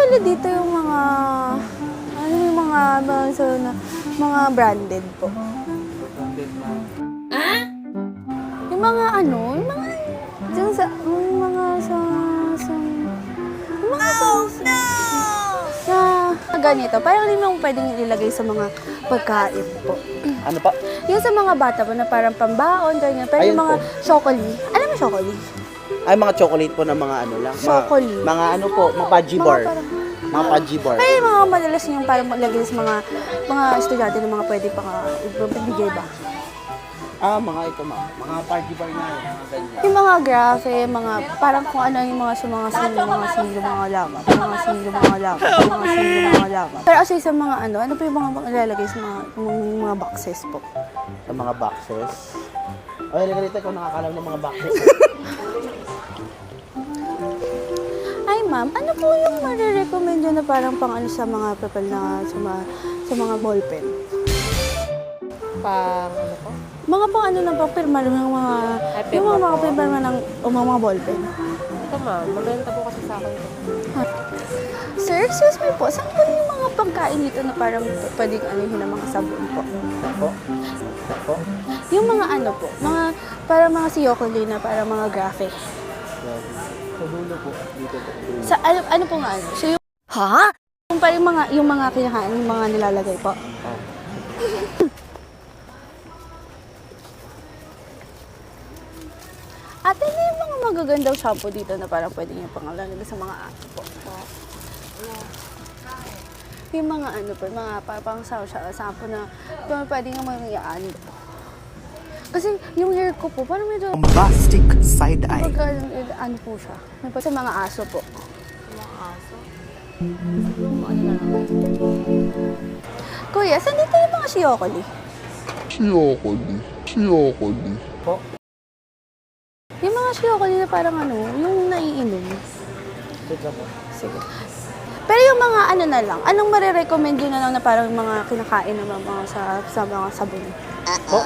pala dito yung mga, ano yung mga branded po. Branded na. Yung mga ano, yung mga, yung sa, yung mga yung mga na ganito. Parang hindi mo pwedeng ilagay sa mga pagkain po. Ano pa? Yung sa mga bata po na parang pambaon, ganyan. Pero Ayun yung mga po. chocolate. Alam mo chocolate? Ay, mga chocolate po na mga ano lang. Chocolate. Mga ano po, mga fudgy bar. parang- Mga fudgy bar. Pero yung mga madalas yung parang maglagay sa mga estudyante na mga pwede pa ibibigay ba? Mga ito mga party bar nga yun, mga ganyan. Yung mga grafe, mga parang kung ano yung mga mga lamat. Pero kasi sa mga ano po yung mga ilalagay sa mga boxes po? Sa mga boxes. Ay, ganito ikaw nakakalam ng mga boxes. Ay ma'am, ano po yung marirecommend nyo na parang pang ano sa mga papel na sa mga ballpen? Pang ano po? Mga pang ano lang pang pirma ng mga yung mga pirma ng mga ballpen. Ito ma'am, mabenta po kasi sa akin ito. Sir, excuse me po, saan po yung mga pagkain dito na parang pwedeng anuhin ng mga sabon po? Po? Po? Yung mga ano po, mga parang mga siyokoli na parang mga graphic. Sa dulo po. Dito po. Sa ano po nga ano? So yung Yung parang yung mga kinakain, yung mga nilalagay po. Ate, ano yung mga magagandang shampoo dito na parang pwede nyo pangalan sa mga ato po? Yung mga ano po, mga parang shampoo na pwede nyo mayayaan. Kasi yung hair ko po, parang medyo Bombastic side eye. ano po siya. May pa sa mga aso po. Mga aso? Kuya, saan dito yung mga shiyokoli? Shiyokoli. Po? Yung mga shiyokoli na parang ano, yung naiinom. Sige po. Sige. Pero yung mga ano na lang, anong marirecommend yun na lang na parang mga kinakain na mga sa mga sabon? Po?